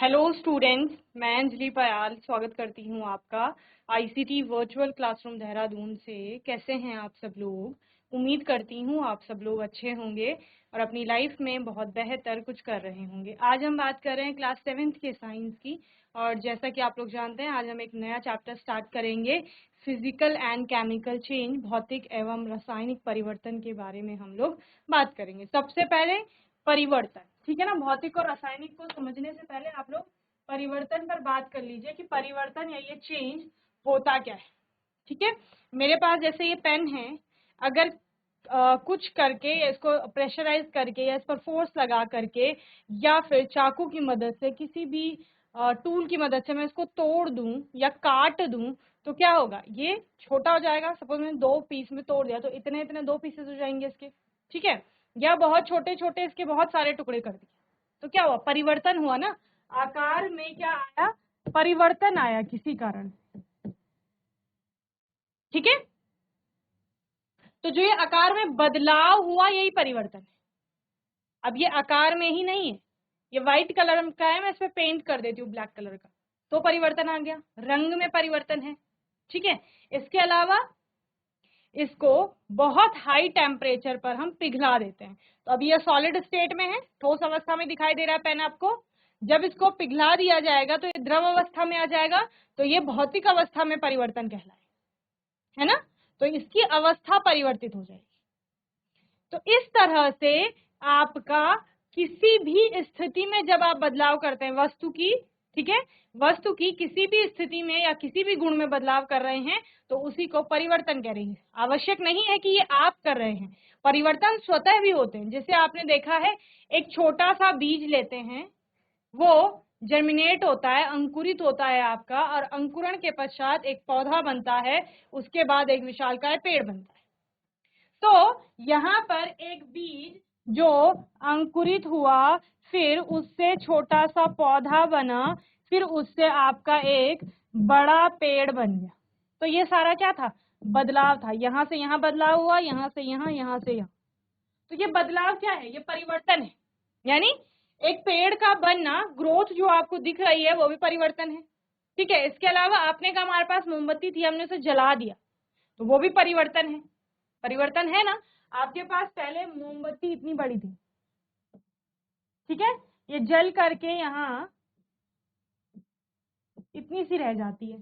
Hello students, मैं अंजलि पयाल स्वागत करती हूँ आपका आईसीटी वर्चुअल क्लासरूम देहरादून से। कैसे हैं आप सब लोग? उम्मीद करती हूँ आप सब लोग अच्छे होंगे और अपनी लाइफ में बहुत बेहतर कुछ कर रहे होंगे। आज हम बात कर रहे हैं क्लास 7th के साइंस की, और जैसा कि आप लोग जानते हैं आज हम एक नया चैप्टर स्टार्ट करेंगे, फिजिकल एंड केमिकल चेंज, भौतिक एवं रासायनिक परिवर्तन के बारे में हम लोग बात करेंगे। सबसे पहले परिवर्तन, ठीक है ना। भौतिक और रासायनिक को समझने से पहले आप लोग परिवर्तन पर बात कर लीजिए कि परिवर्तन या ये चेंज होता क्या है। ठीक है, मेरे पास जैसे ये पेन है, अगर कुछ करके इसको प्रेशराइज करके या इस पर फोर्स लगा करके या फिर चाकू की मदद से, किसी भी टूल की मदद से मैं इसको तोड़ दूं या काट दूं तो क्या होगा, ये छोटा हो जाएगा। सपोज मैंने 2 पीस में तोड़ दिया तो इतने इतने 2 पीसेस हो जाएंगे इसके, ठीक है। या बहुत छोटे छोटे इसके बहुत सारे टुकड़े कर दिए तो क्या हुआ, परिवर्तन हुआ ना। आकार में क्या आया, परिवर्तन आया किसी कारण, ठीक है। तो जो ये आकार में बदलाव हुआ यही परिवर्तन है। अब ये आकार में ही नहीं है, ये व्हाइट कलर का है, मैं इस पे पेंट कर देती हूँ ब्लैक कलर का तो परिवर्तन आ गया, रंग में परिवर्तन है, ठीक है। इसके अलावा इसको बहुत हाई टेम्परेचर पर हम पिघला देते हैं। तो अभी ये सॉलिड स्टेट में है, ठोस अवस्था में दिखाई दे रहा है पेन आपको। जब इसको पिघला दिया जाएगा तो ये द्रव अवस्था में आ जाएगा, तो ये भौतिक अवस्था में परिवर्तन कहलाए, है ना। तो इसकी अवस्था परिवर्तित हो जाएगी। तो इस तरह से आपका किसी भी स्थिति में जब आप बदलाव करते हैं वस्तु की, ठीक है, वस्तु की किसी भी स्थिति में या किसी भी गुण में बदलाव कर रहे हैं तो उसी को परिवर्तन कह रही है। आवश्यक नहीं है कि ये आप कर रहे हैं, परिवर्तन स्वतः भी होते हैं। जैसे आपने देखा है, एक छोटा सा बीज लेते हैं, वो जर्मिनेट होता है, अंकुरित होता है आपका, और अंकुरण के पश्चात एक पौधा बनता है, उसके बाद एक विशालकाय पेड़ बनता है। तो यहाँ पर एक बीज जो अंकुरित हुआ, फिर उससे छोटा सा पौधा बना, फिर उससे आपका एक बड़ा पेड़ बन गया। तो ये सारा क्या था, बदलाव था। यहाँ से यहाँ बदलाव हुआ, यहाँ से यहाँ, यहाँ से यहाँ। तो ये बदलाव क्या है, ये परिवर्तन है। यानी एक पेड़ का बनना, ग्रोथ जो आपको दिख रही है वो भी परिवर्तन है, ठीक है। इसके अलावा आपने कहा हमारे पास मोमबत्ती थी, हमने उसे जला दिया तो वो भी परिवर्तन है। परिवर्तन है ना। आपके पास पहले मोमबत्ती इतनी बड़ी थी, ठीक है, ये जल करके यहाँ इतनी सी रह जाती है,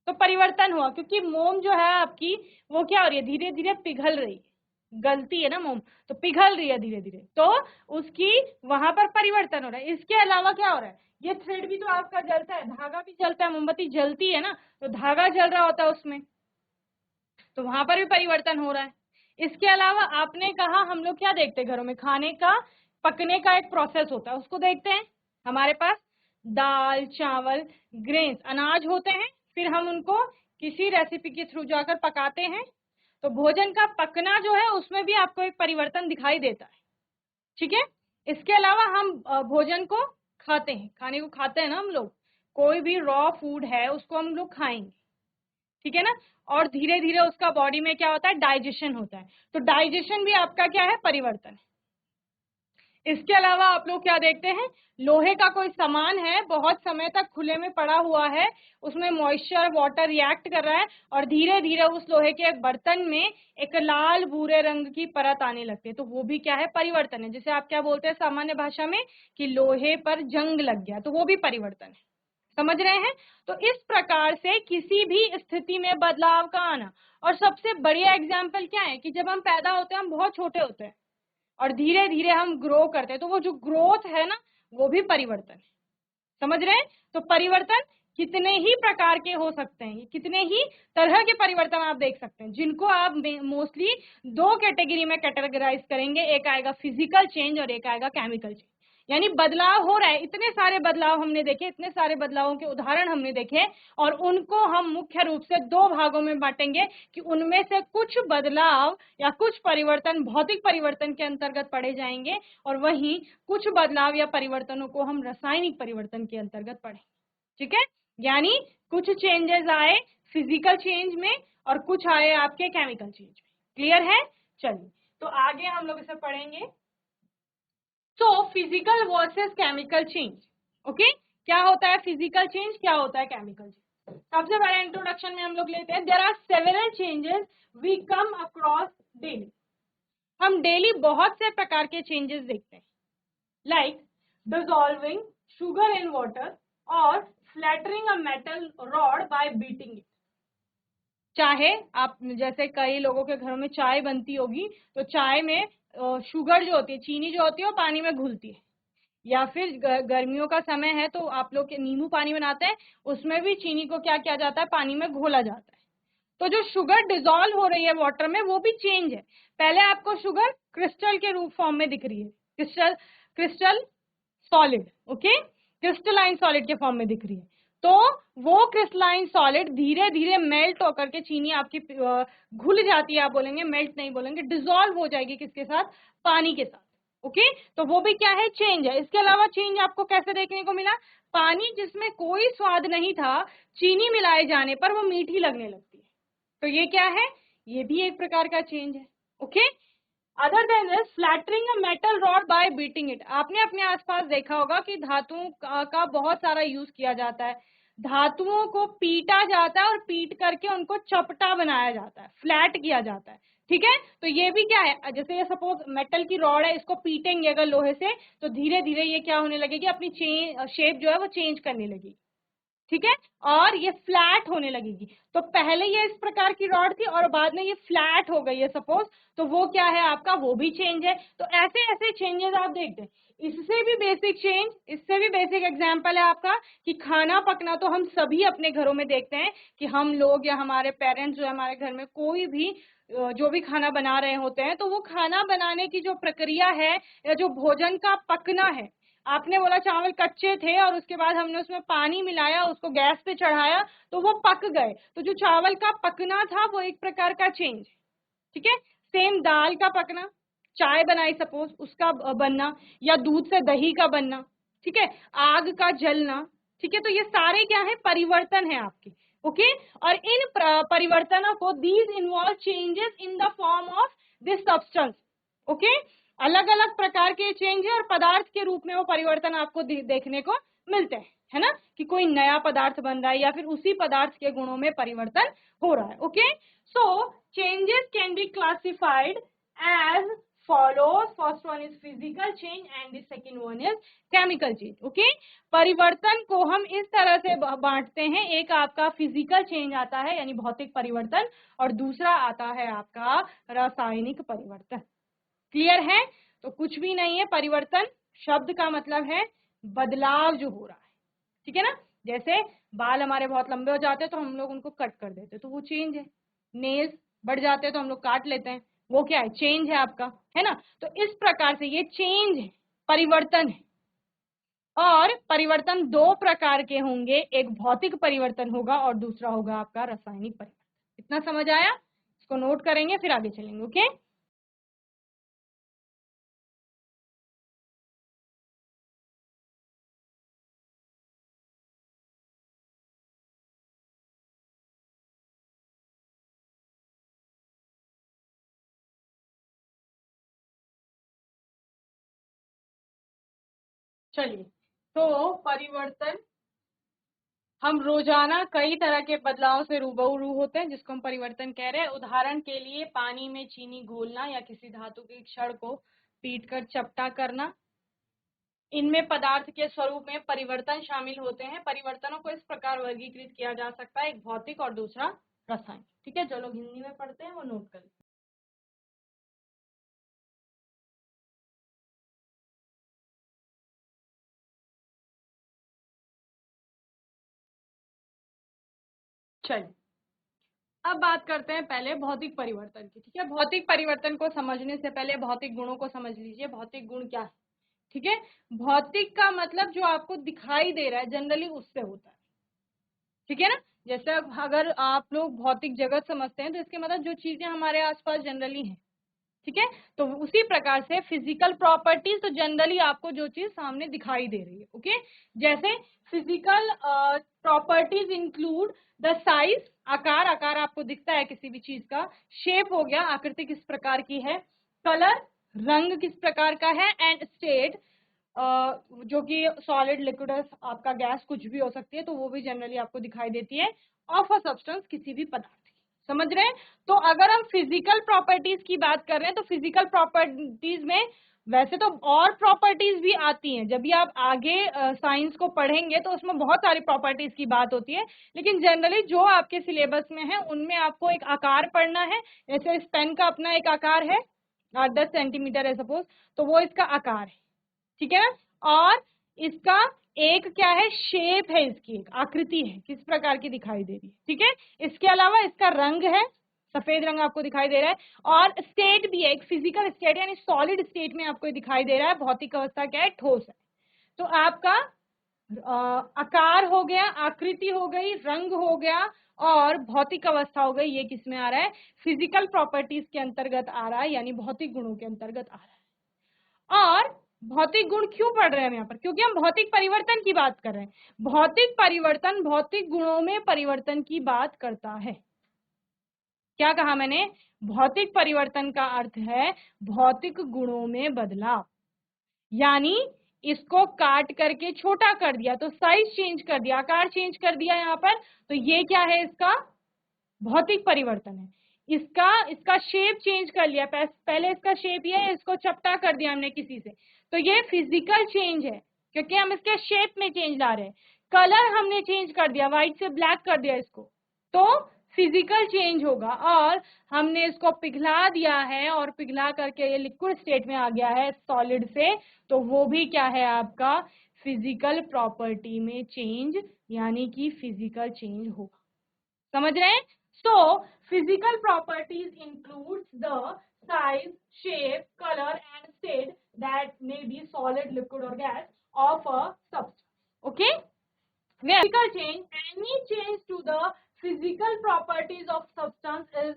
तो परिवर्तन हुआ, क्योंकि मोम जो है आपकी वो क्या हो रही है, धीरे धीरे पिघल रही है। गलती है ना मोम, तो पिघल रही है धीरे धीरे, तो उसकी वहां पर परिवर्तन हो रहा है। इसके अलावा क्या हो रहा है, ये थ्रेड भी तो आपका जलता है, धागा भी जलता है, मोमबत्ती जलती है ना, तो धागा जल रहा होता है उसमें, तो वहां पर भी परिवर्तन हो रहा है। इसके अलावा आपने कहा हम लोग क्या देखते हैं घरों में, खाने का पकने का एक प्रोसेस होता है, उसको देखते हैं। हमारे पास दाल चावल ग्रेन्स अनाज होते हैं, फिर हम उनको किसी रेसिपी के थ्रू जाकर पकाते हैं। तो भोजन का पकना जो है उसमें भी आपको एक परिवर्तन दिखाई देता है, ठीक है। इसके अलावा हम भोजन को खाते हैं, खाने को खाते हैं ना हम लोग, कोई भी रॉ फूड है उसको हम लोग खाएंगे, ठीक है ना। और धीरे धीरे उसका बॉडी में क्या होता है, डाइजेशन होता है। तो डाइजेशन भी आपका क्या है, परिवर्तन है। इसके अलावा आप लोग क्या देखते हैं, लोहे का कोई सामान है, बहुत समय तक खुले में पड़ा हुआ है, उसमें मॉइस्चर वाटर रिएक्ट कर रहा है और धीरे धीरे उस लोहे के एक बर्तन में एक लाल भूरे रंग की परत आने लगती है, तो वो भी क्या है, परिवर्तन है। जैसे आप क्या बोलते हैं सामान्य भाषा में कि लोहे पर जंग लग गया, तो वो भी परिवर्तन है। समझ रहे हैं। तो इस प्रकार से किसी भी स्थिति में बदलाव का आना। और सबसे बढ़िया एग्जाम्पल क्या है कि जब हम पैदा होते हैं हम बहुत छोटे होते हैं और धीरे धीरे हम ग्रो करते हैं, तो वो जो ग्रोथ है ना वो भी परिवर्तन है। समझ रहे हैं। तो परिवर्तन कितने ही प्रकार के हो सकते हैं, कितने ही तरह के परिवर्तन आप देख सकते हैं, जिनको आप मोस्टली 2 कैटेगरी में कैटेगराइज करेंगे, एक आएगा फिजिकल चेंज और एक आएगा केमिकल चेंज। यानी बदलाव हो रहा है, इतने सारे बदलाव हमने देखे, इतने सारे बदलावों के उदाहरण हमने देखे, और उनको हम मुख्य रूप से 2 भागों में बांटेंगे कि उनमें से कुछ बदलाव या कुछ परिवर्तन भौतिक परिवर्तन के अंतर्गत पढ़े जाएंगे, और वहीं कुछ बदलाव या परिवर्तनों को हम रासायनिक परिवर्तन के अंतर्गत पढ़ेंगे, ठीक है। यानी कुछ चेंजेस आए फिजिकल चेंज में और कुछ आए आपके केमिकल चेंज में। क्लियर है। चलिए तो आगे हम लोग इसे पढ़ेंगे। So physical versus chemical change, okay क्या होता है फिजिकल चेंज, क्या होता है केमिकल चेंज। सबसे पहले इंट्रोडक्शन में हम लोग लेते हैं, there are several changes we come across daily. हम डेली बहुत से प्रकार के चेंजेस देखते हैं, like dissolving sugar in water और flattering a metal rod by beating it. चाहे आप जैसे कई लोगों के घरों में चाय बनती होगी, तो चाय में शुगर जो होती है, चीनी जो होती है वो पानी में घुलती है, या फिर गर्मियों का समय है तो आप लोग नींबू पानी बनाते हैं, उसमें भी चीनी को क्या किया जाता है, पानी में घोला जाता है। तो जो शुगर डिसॉल्व हो रही है वाटर में वो भी चेंज है। पहले आपको शुगर क्रिस्टल के रूप फॉर्म में दिख रही है, crystal solid, okay crystalline solid के फॉर्म में दिख रही है। तो वो क्रिस्टलाइन सॉलिड धीरे धीरे मेल्ट होकर के चीनी आपकी घुल जाती है, आप बोलेंगे मेल्ट नहीं बोलेंगे, डिसॉल्व हो जाएगी किसके साथ, पानी के साथ। ओके तो वो भी क्या है, चेंज है। इसके अलावा चेंज आपको कैसे देखने को मिला, पानी जिसमें कोई स्वाद नहीं था, चीनी मिलाए जाने पर वो मीठी लगने लगती है, तो ये क्या है, ये भी एक प्रकार का चेंज है। Okay other than this flattering a metal rod by beating it. आपने अपने आसपास देखा होगा कि धातुओं का बहुत सारा यूज किया जाता है, धातुओं को पीटा जाता है और पीट करके उनको चपटा बनाया जाता है, फ्लैट किया जाता है। ठीक है तो ये भी क्या है, जैसे ये सपोज मेटल की रॉड है, इसको पीटेंगे अगर लोहे से तो धीरे धीरे ये क्या होने लगेगी, अपनी शेप जो है वो चेंज करने लगेगी। ठीक है और ये फ्लैट होने लगेगी। तो पहले ये इस प्रकार की रॉड थी और बाद में ये फ्लैट हो गई है सपोज, तो वो क्या है आपका, वो भी चेंज है। तो ऐसे ऐसे चेंजेस आप देखते हैं। इससे भी बेसिक चेंज, इससे भी बेसिक एग्जांपल है आपका कि खाना पकना तो हम सभी अपने घरों में देखते हैं कि हम लोग या हमारे पेरेंट्स जो है हमारे घर में कोई भी जो भी खाना बना रहे होते हैं, तो वो खाना बनाने की जो प्रक्रिया है या जो भोजन का पकना है, आपने बोला चावल कच्चे थे और उसके बाद हमने उसमें पानी मिलाया, उसको गैस पे चढ़ाया तो वो पक गए, तो जो चावल का पकना था वो एक प्रकार का चेंज। ठीक है सेम दाल का पकना, चाय बनाई सपोज उसका बनना, या दूध से दही का बनना, ठीक है आग का जलना। ठीक है तो ये सारे क्या है, परिवर्तन है आपके। ओके और इन परिवर्तनों को these involve changes in the form of this substance. Okay अलग अलग प्रकार के चेंज है और पदार्थ के रूप में वो परिवर्तन आपको देखने को मिलते हैं, है ना, कि कोई नया पदार्थ बन रहा है या फिर उसी पदार्थ के गुणों में परिवर्तन हो रहा है। Okay so changes can be classified as follows, first one is physical change and the second one is chemical change. Okay परिवर्तन को हम इस तरह से बांटते हैं, एक आपका फिजिकल चेंज आता है यानी भौतिक परिवर्तन, और दूसरा आता है आपका रासायनिक परिवर्तन। क्लियर है, तो कुछ भी नहीं है, परिवर्तन शब्द का मतलब है बदलाव जो हो रहा है। ठीक है ना, जैसे बाल हमारे बहुत लंबे हो जाते हैं तो हम लोग उनको कट कर देते हैं, तो वो चेंज है। नेल्स बढ़ जाते हैं तो हम लोग काट लेते हैं, वो क्या है, चेंज है आपका, है ना। तो इस प्रकार से ये चेंज है, परिवर्तन है। और परिवर्तन दो प्रकार के होंगे, एक भौतिक परिवर्तन होगा और दूसरा होगा आपका रासायनिक परिवर्तन। इतना समझ आया, इसको नोट करेंगे फिर आगे चलेंगे। ओके चलिए, तो परिवर्तन, हम रोजाना कई तरह के बदलाव से रूबरू होते हैं जिसको हम परिवर्तन कह रहे हैं। उदाहरण के लिए पानी में चीनी घोलना या किसी धातु के क्षण को पीटकर चपटा करना, इनमें पदार्थ के स्वरूप में परिवर्तन शामिल होते हैं। परिवर्तनों को इस प्रकार वर्गीकृत किया जा सकता है, एक भौतिक और दूसरा रासायनिक। ठीक है जो लोग हिंदी में पढ़ते हैं वो नोट कर लें। चलिए अब बात करते हैं पहले भौतिक परिवर्तन की। ठीक है भौतिक परिवर्तन को समझने से पहले भौतिक गुणों को समझ लीजिए, भौतिक गुण क्या है। ठीक है भौतिक का मतलब जो आपको दिखाई दे रहा है जनरली उससे होता है। ठीक है ना, जैसे अगर आप लोग भौतिक जगत समझते हैं तो इसके मतलब जो चीजें हमारे आसपास जनरली हैं। ठीक है तो उसी प्रकार से फिजिकल प्रॉपर्टीज, तो जनरली आपको जो चीज सामने दिखाई दे रही है। ओके जैसे physical properties include the size, आकार, आकार आपको दिखता है किसी भी चीज का, शेप हो गया, आकृति किस प्रकार की है, कलर, रंग किस प्रकार का है, एंड स्टेट, जो कि सॉलिड, लिक्विड, आपका गैस कुछ भी हो सकती है, तो वो भी जनरली आपको दिखाई देती है ऑफ अ सब्सटेंस, किसी भी पदार्थ की। समझ रहे हैं? तो अगर हम फिजिकल प्रॉपर्टीज की बात कर रहे हैं तो फिजिकल प्रॉपर्टीज में वैसे तो और प्रॉपर्टीज भी आती हैं, जब भी आप आगे साइंस को पढ़ेंगे तो उसमें बहुत सारी प्रॉपर्टीज की बात होती है, लेकिन जनरली जो आपके सिलेबस में है उनमें आपको एक आकार पढ़ना है। जैसे इस पेन का अपना एक आकार है, 10 सेंटीमीटर है सपोज, तो वो इसका आकार है, ठीक है ना। और इसका एक क्या है, शेप है, इसकी एक आकृति है, किस प्रकार की दिखाई दे रही है, ठीक है। इसके अलावा इसका रंग है, सफेद रंग आपको दिखाई दे रहा है, और स्टेट भी है, एक फिजिकल स्टेट यानी सॉलिड स्टेट में आपको दिखाई दे रहा है। भौतिक अवस्था क्या है, ठोस है। तो आपका आकार हो गया, आकृति हो गई, रंग हो गया और भौतिक अवस्था हो गई। ये किस में आ रहा है, फिजिकल प्रॉपर्टीज के अंतर्गत आ रहा है, यानी भौतिक गुणों के अंतर्गत आ रहा है। और भौतिक गुण क्यों पढ़ रहे हैं हम यहाँ पर, क्योंकि हम भौतिक परिवर्तन की बात कर रहे हैं। भौतिक परिवर्तन भौतिक गुणों में परिवर्तन की बात करता है। क्या कहा मैंने, भौतिक परिवर्तन का अर्थ है भौतिक गुणों में बदलाव, यानी इसको काट करके छोटा कर दिया तो साइज चेंज कर दिया, आकार चेंज कर दिया यहाँ पर, तो ये क्या है, इसका भौतिक परिवर्तन है। इसका शेप चेंज कर लिया, पहले इसका शेप ये है, इसको चपटा कर दिया हमने किसी से, तो ये फिजिकल चेंज है, क्योंकि हम इसके शेप में चेंज ला रहे हैं। कलर हमने चेंज कर दिया, व्हाइट से ब्लैक कर दिया इसको, तो फिजिकल चेंज होगा। और हमने इसको पिघला दिया है और पिघला करके ये लिक्विड स्टेट में आ गया है सॉलिड से, तो वो भी क्या है आपका फिजिकल प्रॉपर्टी में चेंज, यानी कि फिजिकल चेंज होगा। समझ रहे हैं? So physical properties includes the size, shape, color and state that may be solid, liquid or gas of a substance. Okay? Where physical change, any change to the physical properties of substance is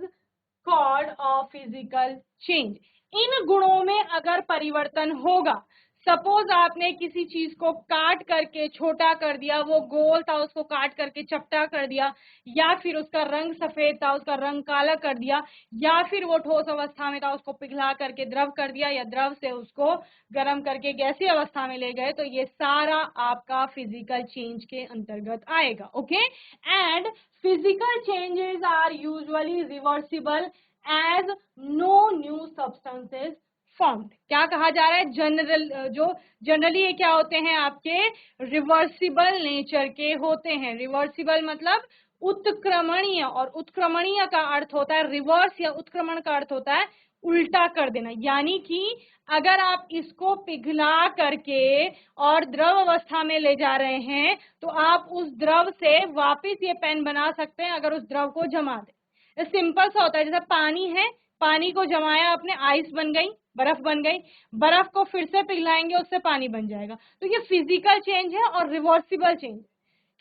called a physical change. इन गुणों में अगर परिवर्तन होगा, suppose आपने किसी चीज को काट करके छोटा कर दिया, वो गोल था उसको काट करके चपटा कर दिया, या फिर उसका रंग सफेद था उसका रंग काला कर दिया, या फिर वो ठोस अवस्था में था उसको पिघला करके द्रव कर दिया, या द्रव से उसको गर्म करके गैसीय अवस्था में ले गए, तो ये सारा आपका फिजिकल चेंज के अंतर्गत आएगा। Okay, and physical changes are usually reversible as no new substances formed. क्या कहा जा रहा है, जनरली ये क्या होते हैं, आपके रिवर्सिबल नेचर के होते हैं। रिवर्सिबल मतलब उत्क्रमणीय, और उत्क्रमणीय का अर्थ होता है, रिवर्स या उत्क्रमण का अर्थ होता है उल्टा कर देना, यानी कि अगर आप इसको पिघला करके और द्रव अवस्था में ले जा रहे हैं तो आप उस द्रव से वापस ये पेन बना सकते हैं अगर उस द्रव को जमा दें। सिंपल सा होता है, जैसे पानी है, पानी को जमाया आपने, आइस बन गई, बर्फ बन गई, बर्फ को फिर से पिघलाएंगे उससे पानी बन जाएगा। तो ये फिजिकल चेंज है और रिवर्सिबल चेंज।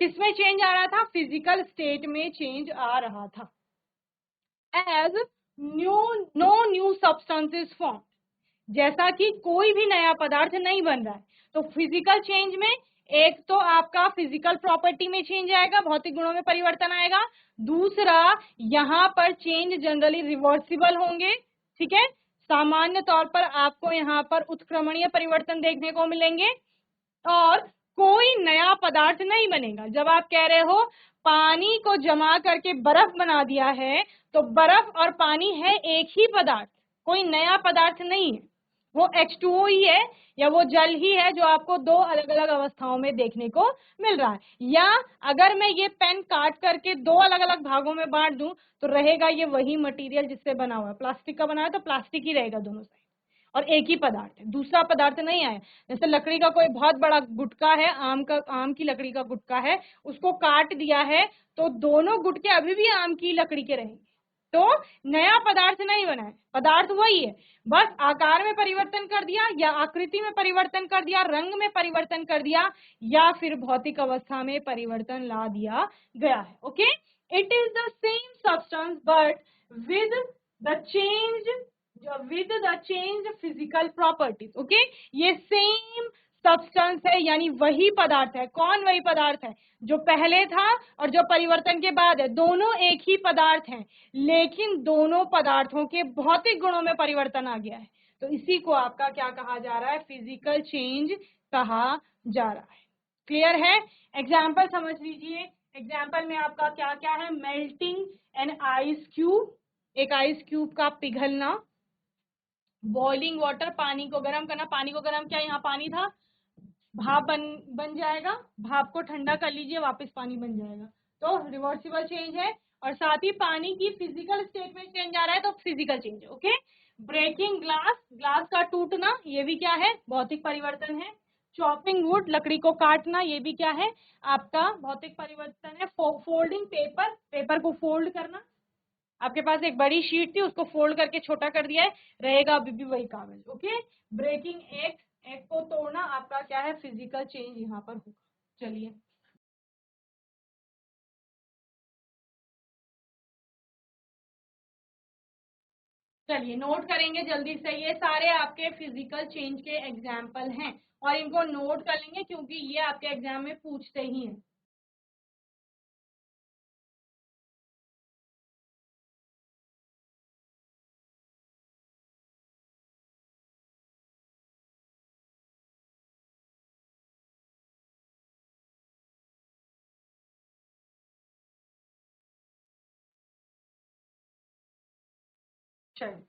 किसमें चेंज आ रहा था, फिजिकल स्टेट में चेंज आ रहा था। As no new substances form, जैसा कि कोई भी नया पदार्थ नहीं बन रहा है, तो फिजिकल चेंज में एक तो आपका फिजिकल प्रॉपर्टी में चेंज आएगा, भौतिक गुणों में परिवर्तन आएगा। दूसरा, यहाँ पर चेंज जनरली रिवर्सिबल होंगे, ठीक है। सामान्य तौर पर आपको यहाँ पर उत्क्रमणीय परिवर्तन देखने को मिलेंगे और कोई नया पदार्थ नहीं बनेगा। जब आप कह रहे हो पानी को जमा करके बर्फ बना दिया है, तो बर्फ और पानी है एक ही पदार्थ, कोई नया पदार्थ नहीं है, वो H2O ही है या वो जल ही है जो आपको दो अलग अलग अवस्थाओं में देखने को मिल रहा है। या अगर मैं ये पेन काट करके दो अलग अलग भागों में बांट दूं तो रहेगा ये वही मटेरियल जिससे बना हुआ है, प्लास्टिक का बना है तो प्लास्टिक ही रहेगा दोनों साइड, और एक ही पदार्थ है, दूसरा पदार्थ नहीं आया। जैसे लकड़ी का कोई बहुत बड़ा गुटका है, आम की लकड़ी का गुटका है, उसको काट दिया है तो दोनों गुटके अभी भी आम की लकड़ी के रहेंगे, तो नया पदार्थ नहीं बना है, पदार्थ वही है, बस आकार में परिवर्तन कर दिया या आकृति में परिवर्तन कर दिया, रंग में परिवर्तन कर दिया, या फिर भौतिक अवस्था में परिवर्तन ला दिया गया है। Okay, it is the same substance but with the change physical properties. Okay, ये सेम सब्सटेंस है, यानी वही पदार्थ है। कौन वही पदार्थ है, जो पहले था और जो परिवर्तन के बाद है, दोनों एक ही पदार्थ हैं, लेकिन दोनों पदार्थों के भौतिक गुणों में परिवर्तन आ गया है। तो इसी को आपका क्या कहा जा रहा है, फिजिकल चेंज कहा जा रहा है। क्लियर है? एग्जाम्पल समझ लीजिए। एग्जाम्पल में आपका क्या क्या है, मेल्टिंग एन आइस क्यूब, एक आइस क्यूब का पिघलना, बॉइलिंग वाटर, पानी को गर्म करना, पानी को गर्म किया, यहाँ पानी था, भाप बन जाएगा, भाप को ठंडा कर लीजिए, वापस पानी बन जाएगा, तो रिवर्सिबल चेंज है। और साथ ही पानी की फिजिकल स्टेट में चेंज आ रहा है, तो फिजिकल चेंज है। ओके, ब्रेकिंग ग्लास, ग्लास का टूटना, ये भी क्या है, भौतिक परिवर्तन है। चॉपिंग वुड, लकड़ी को काटना, ये भी क्या है, आपका भौतिक परिवर्तन है। फोल्डिंग पेपर, पेपर को फोल्ड करना, आपके पास एक बड़ी शीट थी, उसको फोल्ड करके छोटा कर दिया है, रहेगा अभी भी वही कागज। ओके, ब्रेकिंग एग, एग को तोड़ना, आपका क्या है, फिजिकल चेंज यहाँ पर होगा। चलिए चलिए नोट करेंगे जल्दी से, ये सारे आपके फिजिकल चेंज के एग्जाम्पल हैं और इनको नोट कर लेंगे क्योंकि ये आपके एग्जाम में पूछते ही हैं। चलिए,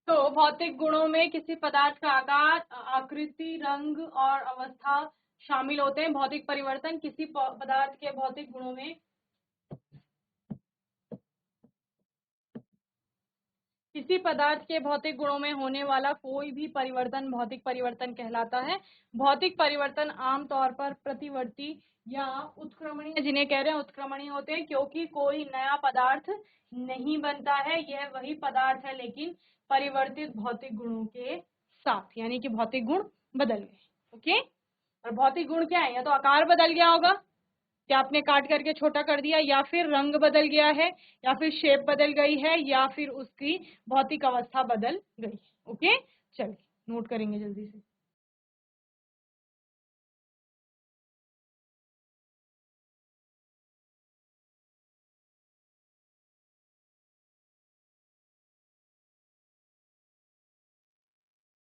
तो भौतिक गुणों में किसी पदार्थ का आकार, आकृति, रंग और अवस्था शामिल होते हैं। भौतिक परिवर्तन किसी पदार्थ के भौतिक गुणों में, किसी पदार्थ के भौतिक गुणों में होने वाला कोई भी परिवर्तन भौतिक परिवर्तन कहलाता है। भौतिक परिवर्तन आमतौर पर प्रतिवर्ती या उत्क्रमणीय, जिन्हें कह रहे हैं उत्क्रमणीय होते हैं, क्योंकि कोई नया पदार्थ नहीं बनता है, यह वही पदार्थ है लेकिन परिवर्तित भौतिक गुणों के साथ, यानी कि भौतिक गुण बदल गए। ओके, और भौतिक गुण क्या है, या तो आकार बदल गया होगा, क्या आपने काट करके छोटा कर दिया, या फिर रंग बदल गया है, या फिर शेप बदल गई है, या फिर उसकी भौतिक अवस्था बदल गई है। ओके, चलिए नोट करेंगे जल्दी से।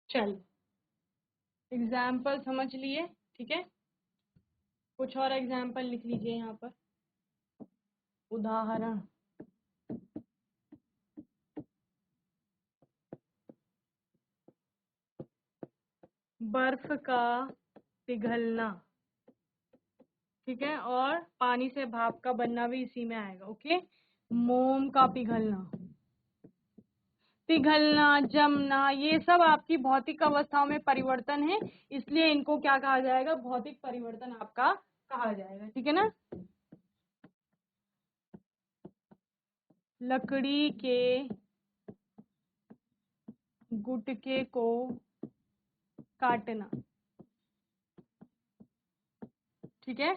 चलिए, एग्जाम्पल समझ लिए, ठीक है, कुछ और एग्जाम्पल लिख लीजिए यहाँ पर, उदाहरण। बर्फ का पिघलना, ठीक है, और पानी से भाप का बनना भी इसी में आएगा। ओके, मोम का पिघलना, पिघलना, जमना, ये सब आपकी भौतिक अवस्थाओं में परिवर्तन है, इसलिए इनको क्या कहा जाएगा, भौतिक परिवर्तन आपका कहा जाएगा। ठीक है ना। लकड़ी के गुटके को काटना, ठीक है,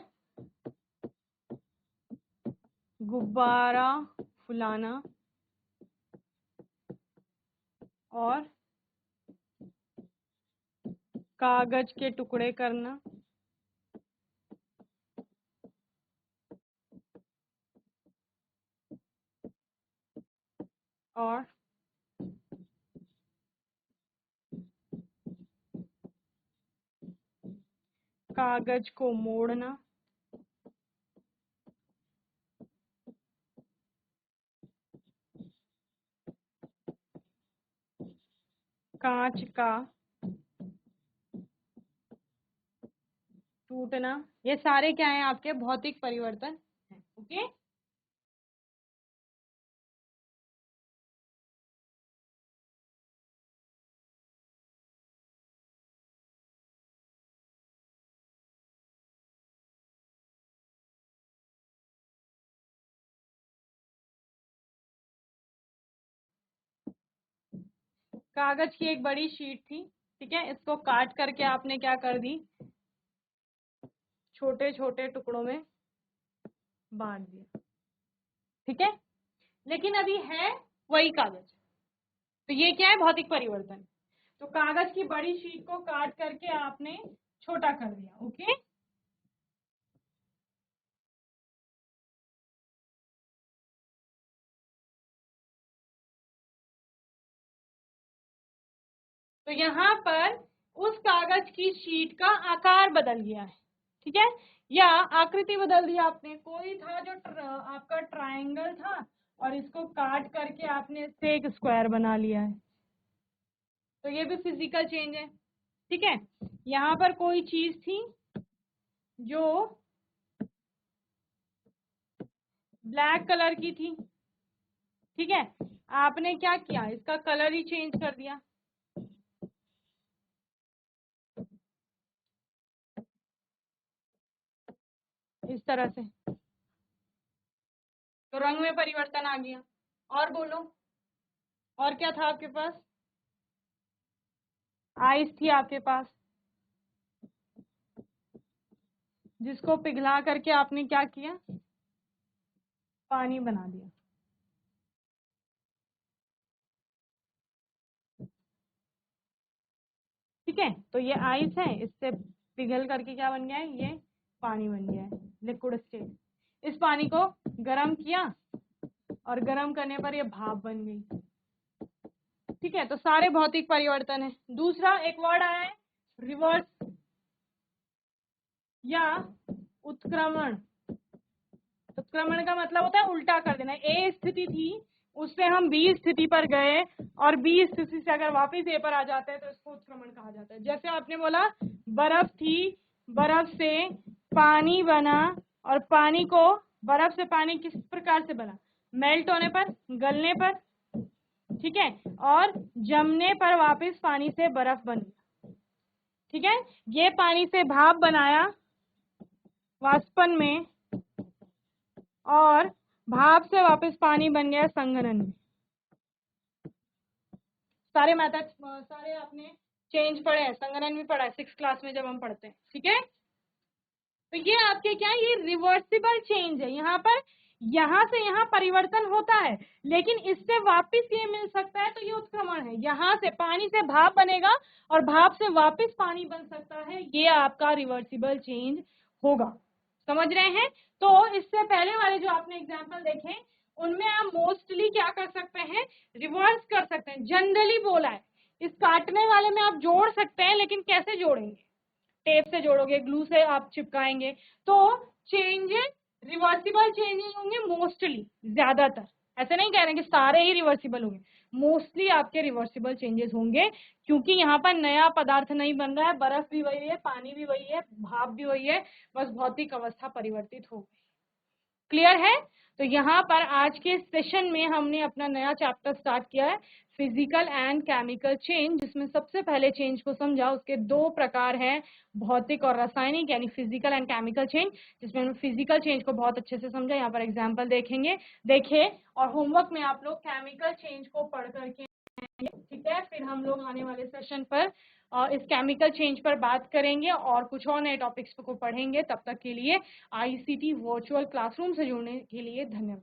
गुब्बारा फुलाना और कागज के टुकड़े करना, और कागज को मोड़ना, कांच का टूटना, ये सारे क्या हैं, आपके भौतिक परिवर्तन हैं। ओके, कागज की एक बड़ी शीट थी, ठीक है, इसको काट करके आपने क्या कर दी, छोटे छोटे टुकड़ों में बांट दिया, ठीक है, लेकिन अभी है वही कागज, तो ये क्या है, भौतिक परिवर्तन। तो कागज की बड़ी शीट को काट करके आपने छोटा कर दिया। ओके, तो यहाँ पर उस कागज की शीट का आकार बदल गया है, ठीक है, या आकृति बदल दिया आपने। कोई था जो आपका ट्रायंगल था और इसको काट करके आपने इससे एक स्क्वायर बना लिया है, तो ये भी फिजिकल चेंज है, ठीक है। यहाँ पर कोई चीज थी जो ब्लैक कलर की थी, ठीक है, आपने क्या किया, इसका कलर ही चेंज कर दिया, इस तरह से, तो रंग में परिवर्तन आ गया। और बोलो, और क्या था आपके पास, आइस थी आपके पास, जिसको पिघला करके आपने क्या किया, पानी बना दिया, ठीक है। तो ये आइस है, इससे पिघल करके क्या बन गया है, ये पानी बन गया है, लिक्विड स्टेट। इस पानी को गर्म किया और गर्म करने पर ये भाप बन गई, ठीक है। तो सारे भौतिक परिवर्तन है। दूसरा एक वर्ड आया है रिवर्स या उत्क्रमण। उत्क्रमण का मतलब होता है उल्टा कर देना। ए स्थिति थी, उससे हम बी स्थिति पर गए और बी स्थिति से अगर वापस ए पर आ जाते हैं तो इसको उत्क्रमण कहा जाता है। जैसे आपने बोला बर्फ थी, बर्फ से पानी बना, और पानी को, बर्फ से पानी किस प्रकार से बना, मेल्ट होने पर, गलने पर, ठीक है, और जमने पर वापस पानी से बर्फ बन गया, ठीक है। ये पानी से भाप बनाया वाष्पन में, और भाप से वापस पानी बन गया संघनन में। सारे मेथड, सारे आपने चेंज पढ़े हैं, संघनन भी पढ़ा है 6th क्लास में जब हम पढ़ते हैं, ठीक है। तो ये आपके क्या है, ये रिवर्सिबल चेंज है। यहाँ पर यहाँ से यहाँ परिवर्तन होता है, लेकिन इससे वापस ये मिल सकता है, तो ये उत्क्रमण है। यहाँ से पानी से भाप बनेगा और भाप से वापस पानी बन सकता है, ये आपका रिवर्सिबल चेंज होगा। समझ रहे हैं। तो इससे पहले वाले जो आपने एग्जाम्पल देखे, उनमें आप मोस्टली क्या कर सकते हैं, रिवर्स कर सकते हैं। जनरली बोला है, इस काटने वाले में आप जोड़ सकते हैं, लेकिन कैसे जोड़ेंगे, टेप से जोड़ोगे, ग्लू से आप चिपकाएंगे, तो चेंजेस रिवर्सिबल चेंजेस होंगे मोस्टली, ज्यादातर। ऐसे नहीं कह रहे कि सारे ही रिवर्सिबल होंगे, मोस्टली आपके रिवर्सिबल चेंजेस होंगे, क्योंकि यहाँ पर नया पदार्थ नहीं बन रहा है, बर्फ भी वही है, पानी भी वही है, भाप भी वही है, बस भौतिक अवस्था परिवर्तित हो गई। क्लियर है। तो यहाँ पर आज के सेशन में हमने अपना नया चैप्टर स्टार्ट किया है, फिजिकल एंड केमिकल चेंज, जिसमें सबसे पहले चेंज को समझा। उसके दो प्रकार हैं, भौतिक और रासायनिक, यानी फिजिकल एंड केमिकल चेंज, जिसमें हमने फिजिकल चेंज को बहुत अच्छे से समझा। यहाँ पर एग्जाम्पल देखेंगे, देखे, और होमवर्क में आप लोग केमिकल चेंज को पढ़ करके, ठीक है। फिर हम लोग आने वाले सेशन पर इस केमिकल चेंज पर बात करेंगे और कुछ और नए टॉपिक्स को पढ़ेंगे। तब तक के लिए ICT वर्चुअल क्लासरूम से जुड़ने के लिए धन्यवाद।